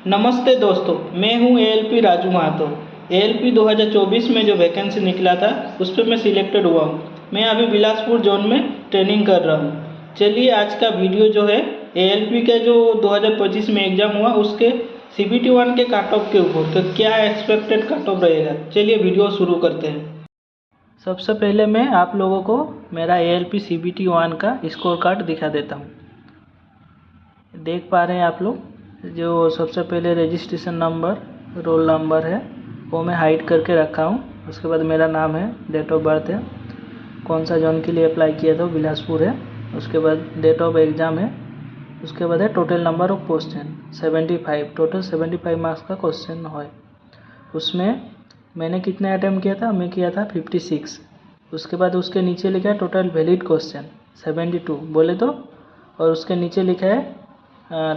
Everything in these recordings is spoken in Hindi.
नमस्ते दोस्तों, मैं हूं एएलपी राजू महातो। एएलपी 2024 में जो वैकेंसी निकला था उस पर मैं सिलेक्टेड हुआ हूं। मैं अभी बिलासपुर जोन में ट्रेनिंग कर रहा हूं। चलिए आज का वीडियो जो है एएलपी का जो 2025 में एग्ज़ाम हुआ उसके CBT 1 के कट ऑफ के ऊपर तो क्या एक्सपेक्टेड कट ऑफ रहेगा। चलिए वीडियो शुरू करते हैं। सबसे पहले मैं आप लोगों को मेरा एएलपी CBT 1 का स्कोर कार्ड दिखा देता हूँ। देख पा रहे हैं आप लोग, जो सबसे पहले रजिस्ट्रेशन नंबर, रोल नंबर है वो मैं हाइड करके रखा हूँ। उसके बाद मेरा नाम है, डेट ऑफ बर्थ है, कौन सा जोन के लिए अप्लाई किया था बिलासपुर है। उसके बाद डेट ऑफ एग्ज़ाम है। उसके बाद है total number of question 75, total 75 marks का क्वेश्चन है। उसमें मैंने कितने अटैम्प्ट किया था, मैं किया था 56। उसके बाद उसके नीचे लिखा है टोटल वैलिड क्वेश्चन 72 बोले तो, और उसके नीचे लिखा है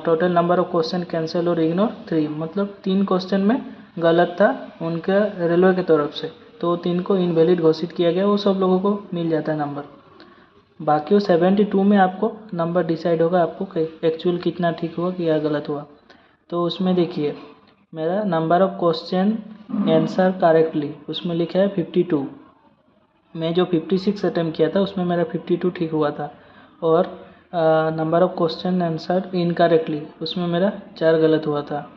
total number of question cancel और इग्नोर 3, मतलब 3 क्वेश्चन में गलत था उनके रेलवे की तरफ से, तो 3 को इनवैलिड घोषित किया गया। वो सब लोगों को मिल जाता है नंबर। बाकी वो 72 में आपको नंबर डिसाइड होगा आपको एक्चुअल कितना ठीक हुआ कि या गलत हुआ। तो उसमें देखिए मेरा number of question answer correctly उसमें लिखा है 52। मैं जो 56 अटैम्प्ट किया था उसमें मेरा 52 ठीक हुआ था। और number of question answer incorrectly उसमें मेरा 4 गलत हुआ था।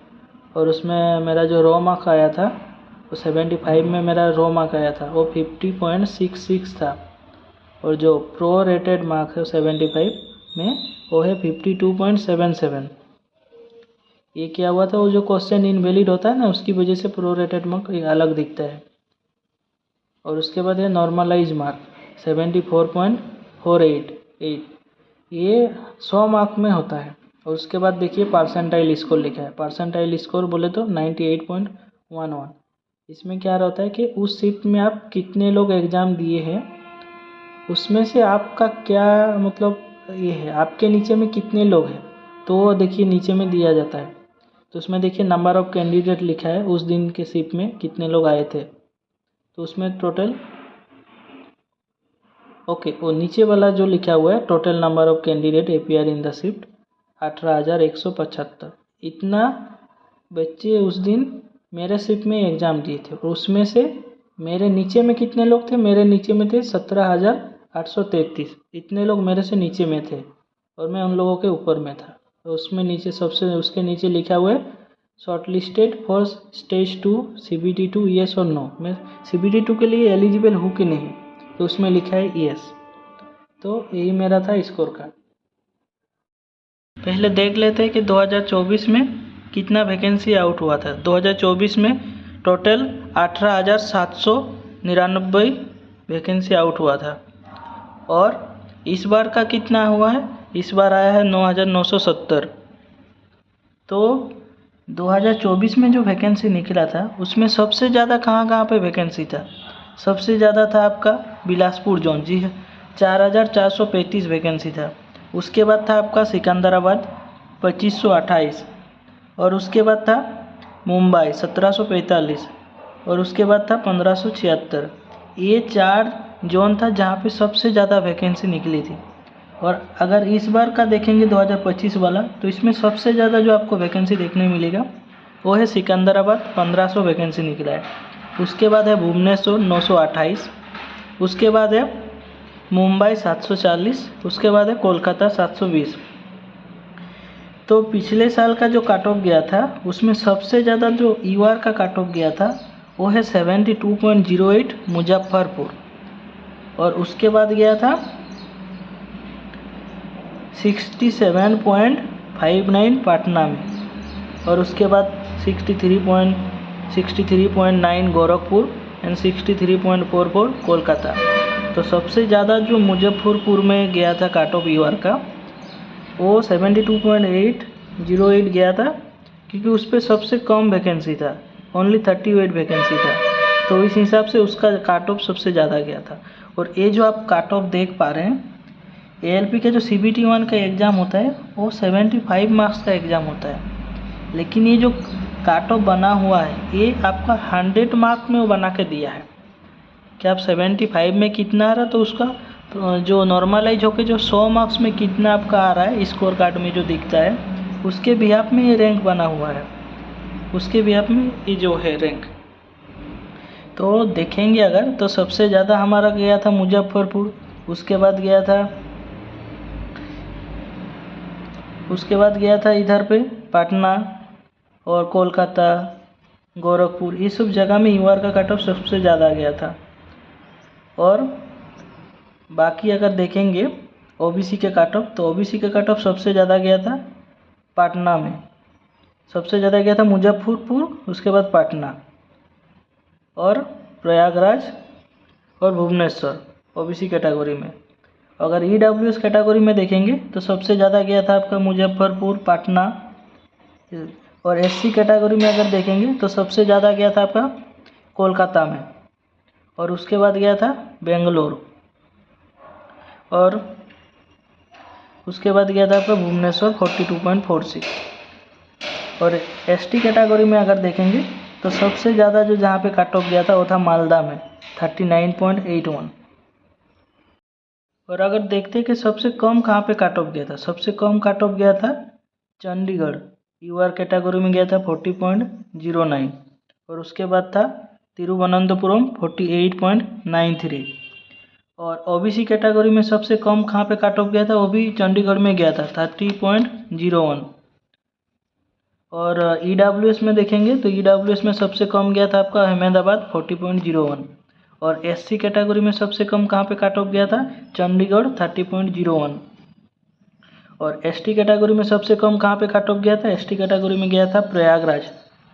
और उसमें मेरा जो रो मार्क आया था वो 75 में मेरा रो मार्क आया था वो 50.66 था। और जो प्रो रेटेड मार्क है 75 में वो है 52.77। ये क्या हुआ था, वो जो क्वेश्चन इनवैलिड होता है ना उसकी वजह से प्रो रेटेड मार्क अलग दिखता है। और उसके बाद है नॉर्मलाइज मार्क 74.488, ये 100 मार्क में होता है। और उसके बाद देखिए परसेंटाइल स्कोर लिखा है। परसेंटाइल स्कोर बोले तो 98.11। इसमें क्या रहता है कि उस शिफ्ट में आप कितने लोग एग्ज़ाम दिए हैं उसमें से आपका क्या मतलब ये है, आपके नीचे में कितने लोग हैं तो देखिए नीचे में दिया जाता है। तो उसमें देखिए नंबर ऑफ कैंडिडेट लिखा है, उस दिन के शिफ्ट में कितने लोग आए थे। तो उसमें टोटल वो नीचे वाला जो लिखा हुआ है total number of candidate appear in the shift 18,175। इतना बच्चे उस दिन मेरे शिफ्ट में एग्ज़ाम दिए थे। और उसमें से मेरे नीचे में कितने लोग थे, मेरे नीचे में थे 17,833। इतने लोग मेरे से नीचे में थे और मैं उन लोगों के ऊपर में था। तो उसमें नीचे सबसे उसके नीचे लिखा हुआ है short listed for stage 2 CBT 2 yes और नो। मैं CBT 2 के लिए एलिजिबल हूँ कि नहीं, तो उसमें लिखा है यस। तो यही मेरा था स्कोर कार्ड। पहले देख लेते हैं कि 2024 में कितना वैकेंसी आउट हुआ था। 2024 में टोटल 18,799 वैकेंसी आउट हुआ था। और इस बार का कितना हुआ है, इस बार आया है 9,970। तो 2024 में जो वैकेंसी निकला था उसमें सबसे ज़्यादा कहाँ पे वैकेंसी था, सबसे ज़्यादा था आपका बिलासपुर जोन, जी 4,435 वैकेंसी था। उसके बाद था आपका सिकंदराबाद 2,528। और उसके बाद था मुंबई 1,745। और उसके बाद था 1,576। ये 4 जोन था जहाँ पे सबसे ज़्यादा वैकेंसी निकली थी। और अगर इस बार का देखेंगे 2025 वाला, तो इसमें सबसे ज़्यादा जो आपको वैकेंसी देखने मिलेगा वो है सिकंदराबाद 1,500 वैकेंसी निकला है। उसके बाद है भुवनेश्वर 928। उसके बाद है मुंबई 740। उसके बाद है कोलकाता 720। तो पिछले साल का जो कट ऑफ गया था उसमें सबसे ज़्यादा जो UR का कट ऑफ गया था वो है 72.08 मुजफ्फरपुर। और उसके बाद गया था 67.59 पटना में। और उसके बाद 63.9 गोरखपुर एंड 63.44 कोलकाता। तो सबसे ज़्यादा जो मुजफ्फरपुर में गया था कट ऑफ UR का वो 72.808 गया था, क्योंकि उस पर सबसे कम वैकेंसी था, ओनली 38 वैकेंसी था। तो इस हिसाब से उसका कट ऑफ सबसे ज़्यादा गया था। और ये जो आप कट ऑफ देख पा रहे हैं, ALP का जो CBT 1 का एग्ज़ाम होता है वो 75 मार्क्स का एग्ज़ाम होता है। लेकिन ये जो कट ऑफ बना हुआ है ये आपका 100 मार्क में वो बना के दिया है कि आप 75 में कितना आ रहा, तो उसका जो नॉर्मलाइज होकर जो 100 मार्क्स में कितना आपका आ रहा है स्कोर कार्ड में जो दिखता है उसके बिहाफ में ये रैंक बना हुआ है। उसके बिहाफ में ये जो है रैंक। तो देखेंगे अगर तो सबसे ज़्यादा हमारा गया था मुजफ्फरपुर, उसके बाद गया था इधर पे पटना और कोलकाता, गोरखपुर, ये सब जगह में यूआर का कट ऑफ सबसे ज़्यादा गया था। और बाकी अगर देखेंगे ओबीसी के कट ऑफ, तो ओबीसी के कट ऑफ सबसे ज़्यादा गया था पटना में, सबसे ज़्यादा गया था मुजफ्फरपुर, उसके बाद पटना और प्रयागराज और भुवनेश्वर ओबीसी कैटेगरी में। अगर ईडब्ल्यूएस कैटेगरी में देखेंगे तो सबसे ज़्यादा गया था आपका मुजफ्फरपुर, पटना। और एससी कैटेगरी में अगर देखेंगे तो सबसे ज़्यादा गया था आपका कोलकाता में, और उसके बाद गया था बेंगलोर, और उसके बाद गया था आपका भुवनेश्वर 42.46। और एसटी कैटेगरी में अगर देखेंगे तो सबसे ज़्यादा जो जहाँ पे कट ऑफ गया था वो था मालदा में 39.81। और अगर देखते कि सबसे कम कहाँ पे कट ऑफ गया था, सबसे कम कट ऑफ गया था चंडीगढ़, यूआर कैटेगरी में गया था 40.09। और उसके बाद था तिरुवनंतपुरम 48.93। और ओबीसी कैटेगरी में सबसे कम कहाँ पे कट ऑफ गया था, वो भी चंडीगढ़ में गया था 30.01। और ईडब्ल्यूएस में देखेंगे तो ईडब्ल्यूएस में सबसे कम गया था आपका अहमदाबाद 40.01। और एससी कैटेगरी में सबसे कम कहाँ पे कट ऑफ गया था, चंडीगढ़ 30.01। और एसटी कैटेगरी में सबसे कम कहाँ पे कट ऑफ गया था, एसटी कैटेगरी में गया था प्रयागराज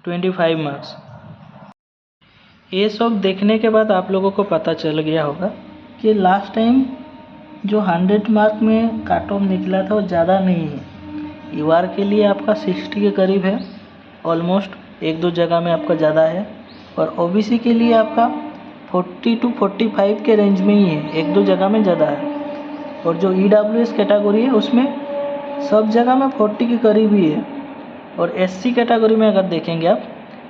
25 मार्क्स। ये सब देखने के बाद आप लोगों को पता चल गया होगा कि लास्ट टाइम जो 100 मार्क में कट ऑफ निकला था वो ज़्यादा नहीं है। यूआर के लिए आपका 60 के करीब है, ऑलमोस्ट एक दो जगह में आपका ज़्यादा है। और ओबीसी के लिए आपका 40 to 45 के रेंज में ही है, एक दो जगह में ज़्यादा है। और जो ईडब्ल्यूएस कैटेगरी है उसमें सब जगह में 40 के करीब ही है। और एससी कैटेगरी में अगर देखेंगे आप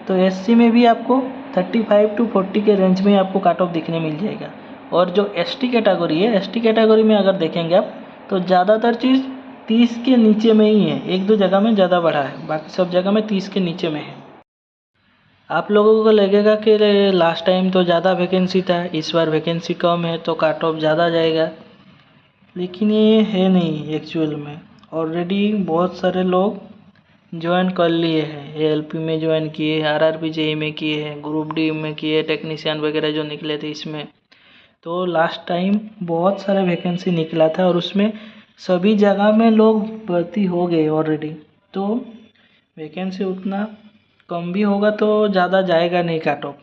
तो एससी में भी आपको 35 to 40 के रेंज में आपको कट ऑफ दिखने मिल जाएगा। और जो एसटी कैटेगरी है, एसटी कैटेगरी में अगर देखेंगे आप तो ज़्यादातर चीज़ 30 के नीचे में ही है, एक दो जगह में ज़्यादा बढ़ा है, बाकी सब जगह में 30 के नीचे में है। आप लोगों को लगेगा कि लास्ट टाइम तो ज़्यादा वैकेंसी था, इस बार वैकेंसी कम है तो कट ऑफ ज़्यादा जाएगा, लेकिन ये है नहीं एक्चुअल में। ऑलरेडी बहुत सारे लोग ज्वाइन कर लिए हैं, एएलपी में ज्वाइन किए, आरआरबी जेई में किए हैं, ग्रुप डी में किए, टेक्नीशियन वगैरह जो निकले थे इसमें। तो लास्ट टाइम बहुत सारा वैकेंसी निकला था और उसमें सभी जगह में लोग भर्ती हो गए ऑलरेडी। तो वैकेंसी उतना कम भी होगा तो ज़्यादा जाएगा नहीं कट ऑफ।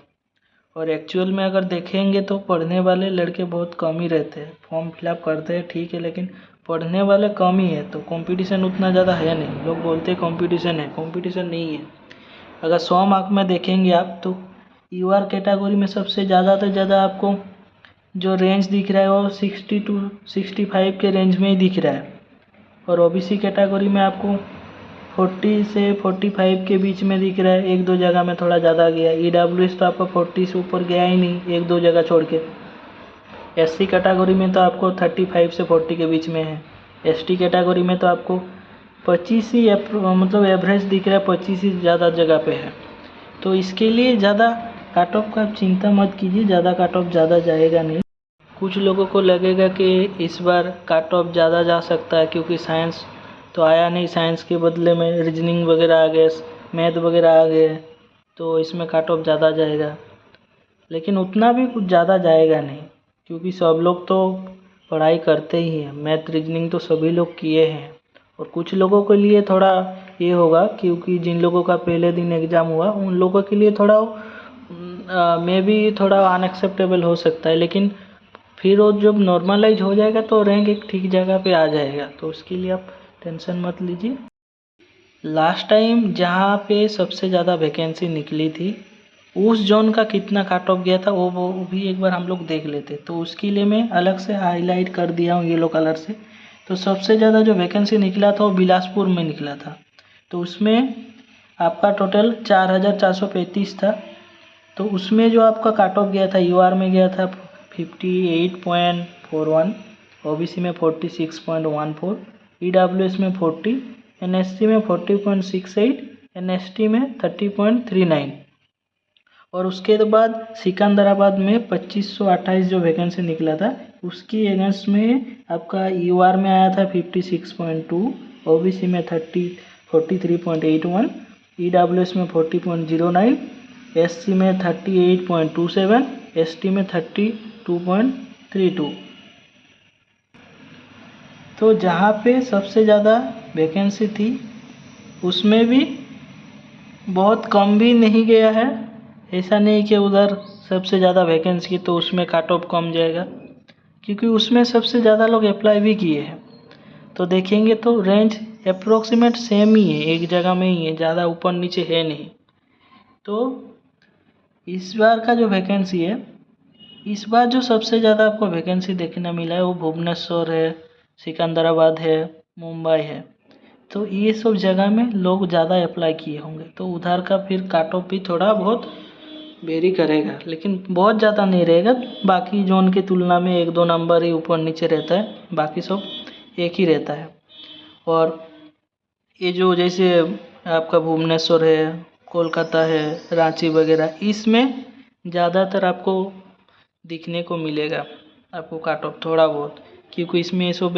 और एक्चुअल में अगर देखेंगे तो पढ़ने वाले लड़के बहुत कम ही रहते हैं, फॉर्म फिलअप करते हैं ठीक है, लेकिन पढ़ने वाले कम ही है, तो कंपटीशन उतना ज़्यादा है नहीं। लोग बोलते हैं कंपटीशन है, कंपटीशन नहीं है। अगर 100 मार्क में देखेंगे आप तो यूआर कैटेगरी में सबसे ज़्यादा से ज़्यादा आपको जो रेंज दिख रहा है वो 60 to 65 के रेंज में ही दिख रहा है। और ओबीसी कैटेगरी में आपको 40 से 45 के बीच में दिख रहा है, एक दो जगह में थोड़ा ज़्यादा गया। ईडब्ल्यूएस तो आपका 40 से ऊपर गया ही नहीं, एक दो जगह छोड़ के। एससी कैटेगरी में तो आपको 35 से 40 के बीच में है। एसटी कैटेगरी में तो आपको 25 ही मतलब एवरेज दिख रहा है, 25 ही ज़्यादा जगह पे है। तो इसके लिए ज़्यादा कट ऑफ का चिंता मत कीजिए, ज़्यादा कट ऑफ ज़्यादा जाएगा नहीं। कुछ लोगों को लगेगा कि इस बार कट ऑफ ज़्यादा जा सकता है क्योंकि साइंस तो आया नहीं, साइंस के बदले में रीजनिंग वगैरह आ गए, मैथ वगैरह आ गए, तो इसमें कट ऑफ ज़्यादा जाएगा। लेकिन उतना भी कुछ ज़्यादा जाएगा नहीं, क्योंकि सब लोग तो पढ़ाई करते ही हैं, मैथ रीजनिंग तो सभी लोग किए हैं। और कुछ लोगों के लिए थोड़ा ये होगा क्योंकि जिन लोगों का पहले दिन एग्ज़ाम हुआ उन लोगों के लिए थोड़ा मे बी थोड़ा अनएक्सेप्टेबल हो सकता है, लेकिन फिर वो जब नॉर्मलाइज हो जाएगा तो रैंक एक ठीक जगह पे आ जाएगा, तो उसके लिए आप टेंशन मत लीजिए। लास्ट टाइम जहाँ पे सबसे ज़्यादा वैकेंसी निकली थी उस जोन का कितना कट ऑफ गया था वो भी एक बार हम लोग देख लेते, तो उसके लिए मैं अलग से हाईलाइट कर दिया हूँ येलो कलर से। तो सबसे ज़्यादा जो वैकेंसी निकला था वो बिलासपुर में निकला था, तो उसमें आपका टोटल 4435 था। तो उसमें जो आपका कट ऑफ गया था यूआर में गया था 58.41, ओबीसी में 46.14, ईडब्ल्यूएस में 40, एनएससी में 40.68, NST में 30.39 और उसके बाद सिकंदराबाद में 2528 जो वैकेंसी निकला था उसकी अगेंस्ट में आपका UR में आया था 56.2, OBC में 43.81, EWS में 40.09, SC में 38.27, ST में 32.32। तो जहाँ पे सबसे ज़्यादा वैकेंसी थी उसमें भी बहुत कम भी नहीं गया है। ऐसा नहीं कि उधर सबसे ज़्यादा वैकेंसी तो उसमें कट ऑफ कम जाएगा, क्योंकि उसमें सबसे ज़्यादा लोग अप्लाई भी किए हैं। तो देखेंगे तो रेंज अप्रोक्सीमेट सेम ही है, एक जगह में ही है, ज़्यादा ऊपर नीचे है नहीं। तो इस बार का जो वैकेंसी है, इस बार जो सबसे ज़्यादा आपको वैकेंसी देखने मिला है वो भुवनेश्वर है, सिकंदराबाद है, मुंबई है। तो ये सब जगह में लोग ज़्यादा अप्लाई किए होंगे, तो उधर का फिर कट ऑफ भी थोड़ा बहुत वेरी करेगा, लेकिन बहुत ज़्यादा नहीं रहेगा। बाकी जोन की तुलना में 1-2 नंबर ही ऊपर नीचे रहता है, बाकी सब एक ही रहता है। और ये जो जैसे आपका भुवनेश्वर है, कोलकाता है, रांची वगैरह, इसमें ज़्यादातर आपको दिखने को मिलेगा आपको कट ऑफ थोड़ा बहुत, क्योंकि इसमें सब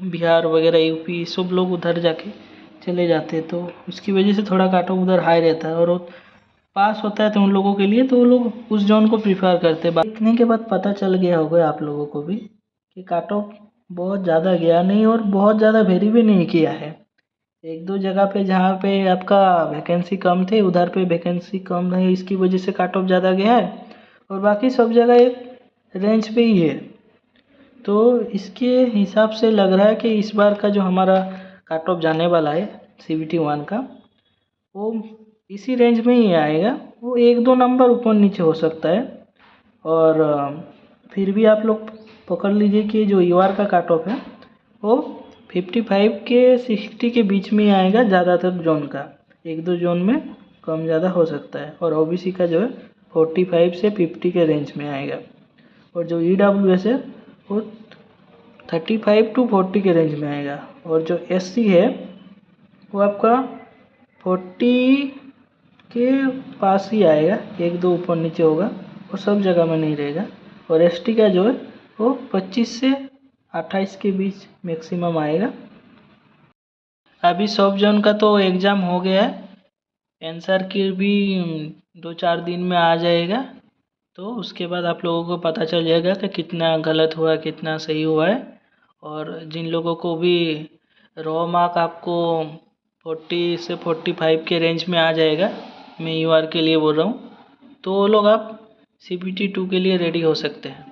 बिहार वगैरह यूपी सब लोग उधर जाके चले जाते हैं, तो उसकी वजह से थोड़ा कट ऑफ उधर हाई रहता है। और पास होता है तो उन लोगों के लिए तो वो लोग उस जोन को प्रीफर करते हैं। देखने के बाद पता चल गया होगा आप लोगों को भी कि कट ऑफ बहुत ज़्यादा गया नहीं और बहुत ज़्यादा वेरी भी नहीं किया है। 1-2 जगह पे जहाँ पे आपका वैकेंसी कम थे उधर पे वैकेंसी कम नहीं, इसकी वजह से कट ऑफ ज़्यादा गया है, और बाकी सब जगह एक रेंज पे ही है। तो इसके हिसाब से लग रहा है कि इस बार का जो हमारा कट ऑफ जाने वाला है CBT 1 का, वो इसी रेंज में ही आएगा। वो 1-2 नंबर ऊपर नीचे हो सकता है। और फिर भी आप लोग पकड़ लीजिए कि जो UR का कट ऑफ है वो 55 के 60 के बीच में ही आएगा ज़्यादातर जोन का, 1-2 जोन में कम ज़्यादा हो सकता है। और OBC का जो है 45 से 50 के रेंज में आएगा। और जो EWS है वो 35 to 40 के रेंज में आएगा। और जो SC है वो आपका 40 के पास ही आएगा, 1-2 ऊपर नीचे होगा और सब जगह में नहीं रहेगा। और ST का जो है वो 25 से 28 के बीच मैक्सिमम आएगा। अभी सब जोन का तो एग्ज़ाम हो गया है, आंसर की भी 2-4 दिन में आ जाएगा। तो उसके बाद आप लोगों को पता चल जाएगा कि कितना गलत हुआ कितना सही हुआ है। और जिन लोगों को भी रॉ मार्क आपको 40 से 45 के रेंज में आ जाएगा, मैं UR के लिए बोल रहा हूँ, तो वो लोग आप CBT 2 के लिए रेडी हो सकते हैं।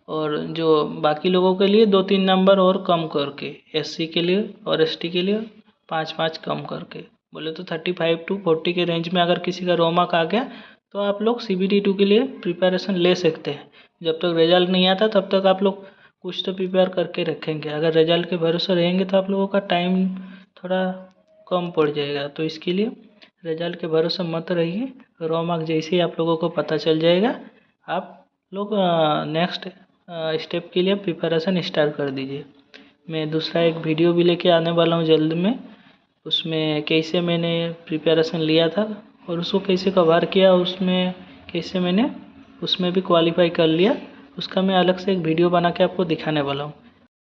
और जो बाकी लोगों के लिए 2-3 नंबर और कम करके, SC के लिए और ST के लिए 5-5 कम करके, बोले तो 35 to 40 के रेंज में अगर किसी का रॉ मार्क आ गया तो आप लोग CBT 2 के लिए प्रिपरेशन ले सकते हैं। जब तक रिजल्ट नहीं आता तब तक आप लोग कुछ तो प्रिपेयर करके रखेंगे। अगर रिजल्ट के भरोसे रहेंगे तो आप लोगों का टाइम थोड़ा कम पड़ जाएगा। तो इसके लिए रिजल्ट के भरोसे मत रहिए, रॉ मार्क जैसे ही आप लोगों को पता चल जाएगा आप लोग नेक्स्ट स्टेप के लिए प्रिपरेशन स्टार्ट कर दीजिए। मैं दूसरा एक वीडियो भी लेके आने वाला हूँ जल्द में, उसमें कैसे मैंने प्रिपरेशन लिया था और उसको कैसे कवर किया, उसमें कैसे मैंने उसमें भी क्वालिफाई कर लिया, उसका मैं अलग से एक वीडियो बना के आपको दिखाने वाला हूँ।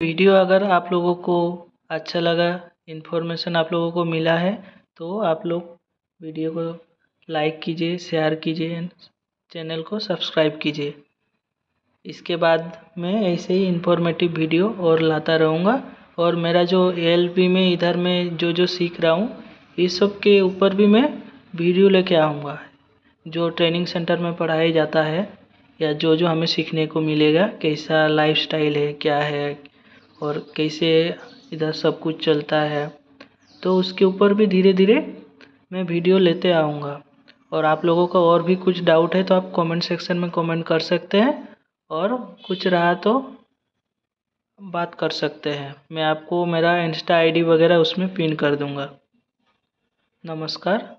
वीडियो अगर आप लोगों को अच्छा लगा, इन्फॉर्मेशन आप लोगों को मिला है, तो आप लोग वीडियो को लाइक कीजिए, शेयर कीजिए, चैनल को सब्सक्राइब कीजिए। इसके बाद मैं ऐसे ही इन्फॉर्मेटिव वीडियो और लाता रहूँगा। और मेरा जो ALP में इधर मैं जो सीख रहा हूँ इस सब के ऊपर भी मैं वीडियो लेके आऊँगा। जो ट्रेनिंग सेंटर में पढ़ाया जाता है या जो हमें सीखने को मिलेगा, कैसा लाइफस्टाइल है, क्या है और कैसे इधर सब कुछ चलता है, तो उसके ऊपर भी धीरे धीरे मैं वीडियो लेते आऊँगा। और आप लोगों का और भी कुछ डाउट है तो आप कमेंट सेक्शन में कमेंट कर सकते हैं, और कुछ रहा तो बात कर सकते हैं। मैं आपको मेरा इंस्टा ID वगैरह उसमें पिन कर दूँगा। नमस्कार।